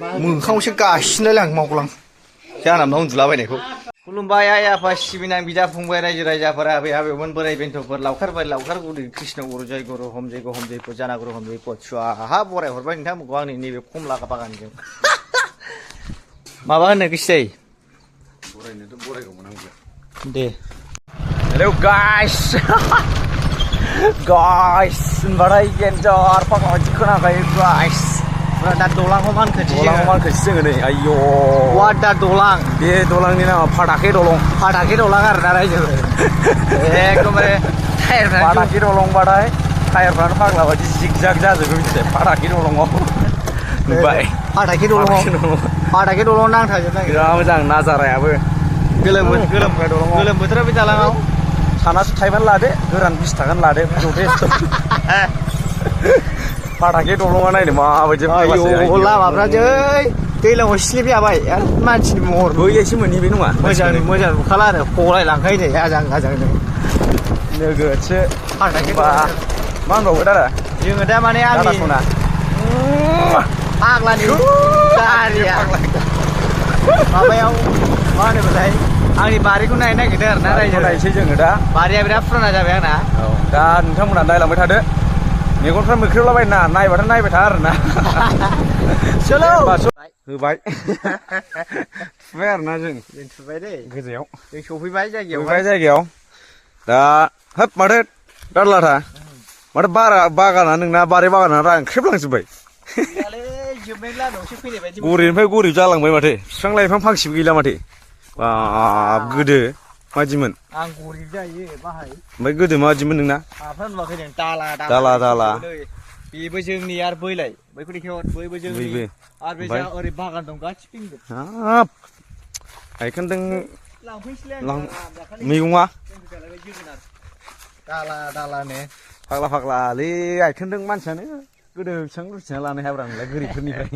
मोखाङावसो गासिनोलाय आं मावगलां जाना मा उन्दुलाबायनायखौ खुलुमबाय आइ आफा सिबिनां बिदा फंबाय रायजो राजाफोरा आबै आबौमोन बोराय बेन्थ'फोर लावखार गुरु कृष्ण गुरु जय गुरु हम जयग' जाना गुरु हम जयग' सुवाहा बराय हरबाय नोंथांमोनखौ आंनि नैबे खमला बागानजों माबा होनो गोसो जायो बरायनोथ' बरायगौमोन आंबो दे हेलौ गाइस गाइस होनबाथाय गेन्जार फाग्लाबादि खोनाखायो गाइस दा दलांखौ मानखोसै जोङो नै आयौ वाट दा दलां बे दलांनि नामा फाटाके दलं आरोना रायजोफोर एकदमबारे फाटाके दलंबाथाय टायारफ्रानो फाग्ला बायदि जिग जाग जाजोबो मिथिबाय फाटाके दलंआव नुबाय फाटाके दलंआव नांथाजोबनाय बिराद मोजां नाजारायाबो गोलोम बोथोराव बे दालाङाव सानासो थाइबानो लादो गोरान 20 थाखानि लादो जथेस्थ' फाटाके दलंआ नायनो माबायदि आयौ लामाफ्रा जै दैलाङाव स्लिप जाबाय मानसिनि महर बैलायसो मोनहैबाय नङा मोजां नुखाला आरो फलाय लांखायो नै आजांनो नोगोदसो फाटाके मा होनबावो दादा जोङो दा माने आंनि फाग्लानि गारिया माबायाव मा होनोमोनलाय आंनि बारिखौ नायनो नागिरदों आरो ना रायजो नायसै जोङो दा बारिया बिराद फुराना जाबाय आंना दा नोंथांमोना नायलांबाय थादो मेगनफ्रा मोख्रेबलाबाय ना नायबाथाय नायबाय था आरोना चलो होबाय थुबाय आरोना जों थुबाय दे गोजायाव जों सफैबाय जायगायाव दा हाब माथो दारलाथा माथो बागाना नोंना बारि बागाना रानख्रेबलांजोब्बाय गरिबनिफ्राय गरिब जालांबाय माथो बिफां लाइफां फांसेबो गैला माथो बाब गोदो मादिमोन आं गरिब जायो बाहाय ओमफ्राय गोदो मादिमोन नोंना हाफ्रा नुवाखै नों दाला बेबो जोंनि आरो बैलाय बैखौ देखायहर बैबो जोंनि आरो बे जा ओरै बागान दं गासिबो पिंक हाब गायखेरदों मैगङा दालानो फाग्लालै गायखेरदों मानसियानो गोदो बेसेबां लुथिना लानो हायाब्रा नोंलाय गोरिबफोरनिफ्राय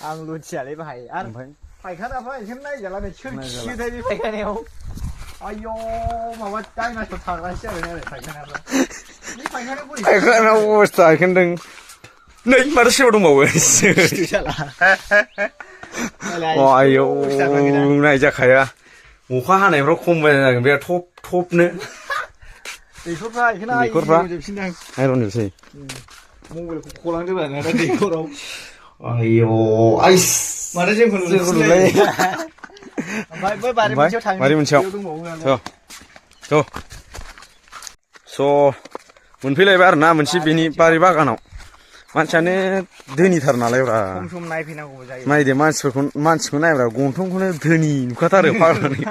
आं लुथियालै बाहाय आरो ओमफ्राय फायखानाफ्रा एसे नायजाला नै सोर खियोथाय बे फायखानायाव आयौ माबा डाइनासर थाग्रासो जाबाय आरो फायखाना अबस्था गायखेरदों नै माथो सेव दंबावो आयौ नायजाखाया अखा हानायफ्राव खमबाय जागोन बिराद थबनो दैखरफ्रा आइरनजोबसै मबाइलखौ खलांदों आरोना दा दैखराव आयौ आइस माथो जोंखौ नुलाय ओमफ्राय बै बारि मोनसेयाव स' मोनफैलायबाय आरोना मोनसे बेनि बारि बागानाव मानसियानो धोनिथार नालाय ब्रा सम नायफैनांगौ जायो नायदो मानसिखौ नायब्रा गन्थंखौनो धोनि नुखाथारो फाग्लानि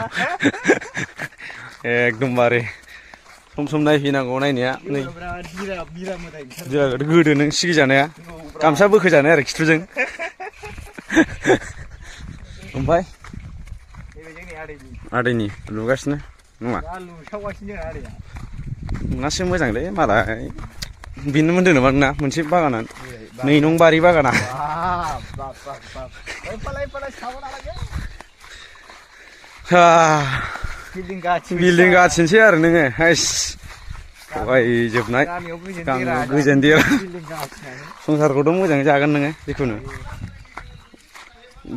एकदमबारे सम नायफैनांगौ नायनाया नै गोदो नों सिगिजानाया गामसा बोखोजानाय आरो खिथुजों ओमफ्राय आदैनि लुगासिनो नङा नोंनासो मोजांलै मालाय बेनो मोनदोंमोन ना मोनसे बागाना 2 नं बारि बागाना बिल्डिं गाथिनोसै आरो नोङो हाइस थगायजोबनाय गामियाव गोजोन देरा संसारखौथ' मोजाङै जागोन नोङो जिखुनु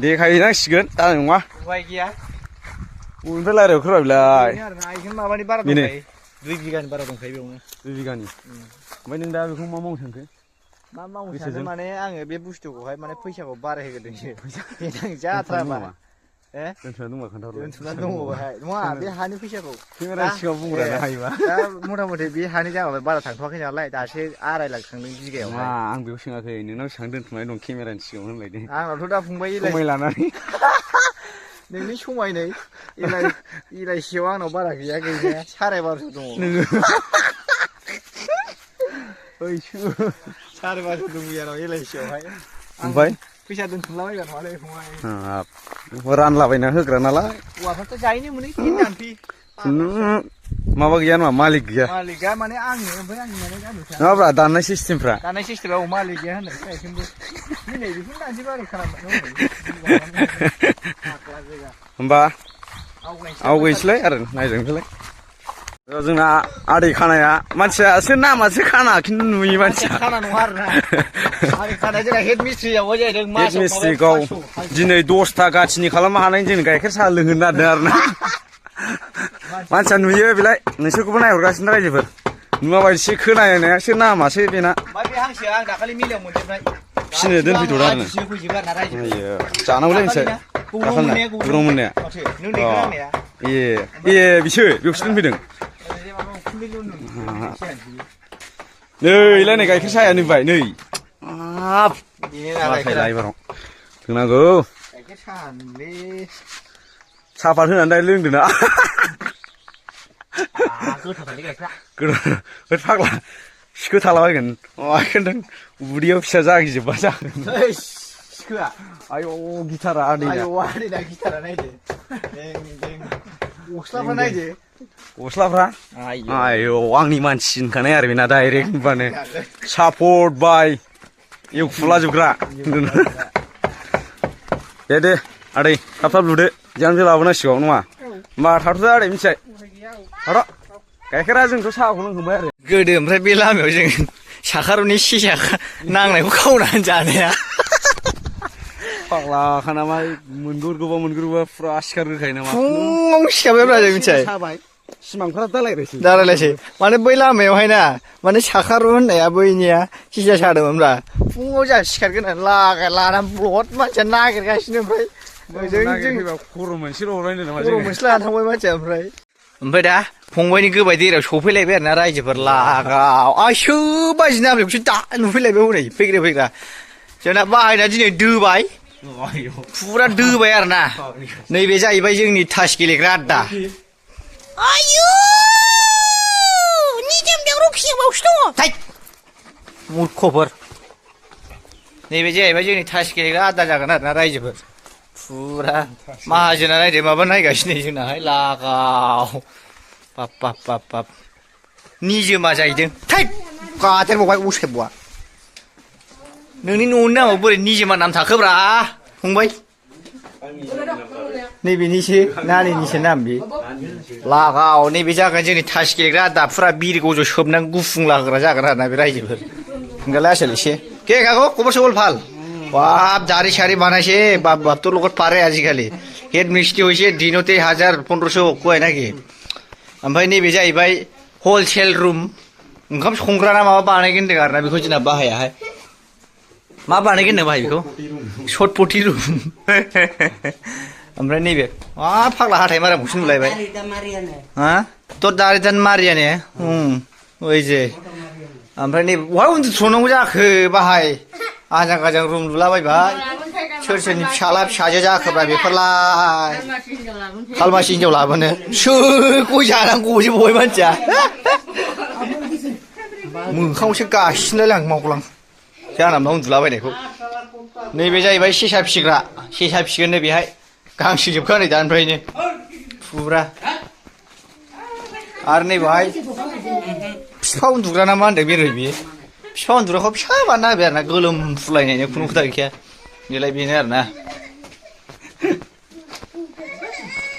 देखायहैनांसिगोन दा नङा उपाय गैया बबेनिफ्राय रायज्लायहरखोरा बेलाय बेनो 2 बिगानि बारा दंखायो बेयावनो 2 बिगानि ओमफ्राय नों दा बेखौ मा मावनो सानखो मा मावनो सानखो माने आङो बे बुस्थुखौहाय माने फैसाखौ बारायहोग्रोदोंसो देनां जाथ्राबा दोनथुमना दंबा खोन्थाहर दोनथुमना दङबाहाय नङा बे हानि फैसाखौ केमेरा सिगाङाव बुंग्रानो हायोबा दा मथा मथि बे हानि दामा बारा थांथ'वाखै नालाय दासो 2.5 लाख थांदों बिगायाव आं बेयाव सोङाखै नोंनाव बेसेबां दोनथुमनाय दं केमेरानि सिगाङाव होनलायदों आंनावथ' दा फंबाय समाय लानानै नोंनि समायनै एलआइसियाव आंनाव बारा गैया गैनाया 12.5 दङ नोङो 12.5 दं आंनाव एलआइसियावहाय ओमफ्राय फैसा दोनथुमलाबायगोन मालाय फंबाय रानलाबायना होग्रा नालाय हौवाफ्राथ' जायैनो मोनो माबा गैया नङा मालिक गैया माने आंनो ओमफ्राय आंनि माने नङाब्रा दाननाय सिस्टेमफ्रा मालिक गैया होननाय दासिमबो दिनै बेखौनो दानसै बारै खालामबाय होमबा आवगायसैलाय आरो नायजांसैलाय जोंना आदै खानाया मानसियासो नामासो खाना खिन्थु नुयो मानसिया खाना नङा आरोना आदै खानाया जोंना हेड मिस्ट्रियाव जाहैदों हेड मिस्ट्रिखौ दिनै 10था गाथिनि खालामनो हानायनि जों गाइखेर साहा लोंहोनो नागिरदों आरोना मानसिया नुयो बेलाय नोंसोरखौबो नायहरगासिनो रायजोफोर नुवाबायदिसो खोनानायासो नामासो बेना मा बे हांसोआ आं दाखालि मिलायाव मोनजोबनाय फिसिनो दोनफैथ'दों आरो जानांगौलै मोनसे दाखालिना गुरुं मोननाया ए बिसो बेयावसो दोनफैदों नैलाय नै गाइखेर साहाया नुबाय नै एबाराव लोंनांगौ साहापात होनानै दाय लोंदों ना फाग्ला सिखो थालाबायगोन खोन्थों उदैयाव फिसा जागिजोबबा जागोन आयौ गिटारा आदैना गिटारा नायदो गस्लाफ्रा नायदो गस्लाफ्रा आयौ आंनि मानसि होनखानाय आरो बेना डाइरेक्ट होनबानो सापर्ट बाय एवखुलाजोबग्रा दे आदै थाब थाब लुदो बिहामजो लाबोनांसिगौ नङा होमबा थाथ'दो आदै मिथिबाय थाथ' गाइखेरा जोंथ' साहाखौ लोंखांबाय आरो गोदो ओमफ्राय बे लामायाव जों साखार'नि सिसा नांनायखौ खावनानै जानाया फाग्ला खानामा मोनगुरगौबा फुरा सिखार होखायो नामा फुङाव सिखारबायब्रा जों मिथिबाय सिमांफोरा दालायलायसै माने बै लामायावहाय ना माने साखार' होननाया बैनिया सिसा सादोंमोनब्रा फुङाव जोंहा सिखारगोन लानानै बहुत मानसिया नागिरगासिनो ओमफ्राय खर' मोनसेल' हरलायनो नामा खर' मोनसे लानानै थांबाय मानसिया ओमफ्राय दा फंबायनि गोबाय देराव सफैलायबाय आरो ना रायजोफोर लागाव आइसो बाजिनो आमलेखौसो दा नुफैलायबाय हनै फैग्रा जोंना बाहायना दिनै दोबाय फुरा दोबाय आरो ना नैबे जाहैबाय जोंनि तास गेलेग्रा आड्डा आयु निजेमजों रखिबावसो दङ मुर्खफोर नैबे जाहैबाय जोंनि तास गेलेग्रा आड्डा जागोन आरो ना रायजोफोर फुरा माहाजोना नायदो माबा नायगासिनो जोंनाहाय लागाव बाब निजोमा जाहैदों थै गादेरबावबाय असेबवा नोंनि न'नि नामाव बोरै निजोमा नाम थाखोब्रा फंबाय नैबेनिसो नानिनिसो नाम बे लागाव नैबे जागोन जोंनि तास गेलेग्रा आड्डा फुरा बिरि गज' सोबनानै गुफुंला होग्रा जागोन आरोना बे रायजोफोर होनगालाय आसोल एसे के काको खबर सबर फाल बाप दाढ़ी शाड़ी बनाइছে बाप তোর লগত পারে आजिखालि हेड मिस्ट्री হইছে দিনতে 1000-1500 কয় নাকি ओमफ्राय नैबे जाहैबाय हलसेल रुम ओंखाम संग्रा ना माबा बानायगोन होनदों आरोना बेखौ जोंना बाहायाहाय मा बानायगोन होनदों बाहाय बेखौ शर्टपटि रुम ओमफ्राय नैबे फाग्ला हाथाय मारामखौसो नुलायबाय हा তোর दाढ़ी दान मारियाने ओइ जे ओमफ्राय नै बहा उन्दुथ'नांगौ जाखो बाहाय आजां गाजां रुम लुलाबायबाय सोर सोरनि फिसाला फिसाजो जाखोब्रा बेफोरलाय खालमासि हिनजाव लाबोनो सोर गय जानानै गजोबबाय मानसिया मोखाङावसो गासिनलाय आं मावगलां जानानै उन्दुलाबायनायखौ नैबे जाहैबाय सेसा फिसिग्रा सेसा फिसिगोन बेहाय गांसो जोबखानाय दानिफ्रायनो फुरा आरो नैबेहाय बिफा उन्दुग्रा ना मा होनदों बेरो बियो बिफा उन्दुग्राखौ फिसा बानायना होबाय आरो ना गोलोम फुलायनायनि खुनु खोथा गैखाया बेलाय बेनो आरो ना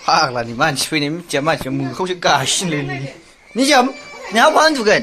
फाग्लानि मानसि फैनाय मिथिया मानसिया मोखाङावसो गासिनोलै निजोम नोंहा बहा उन्दुगोन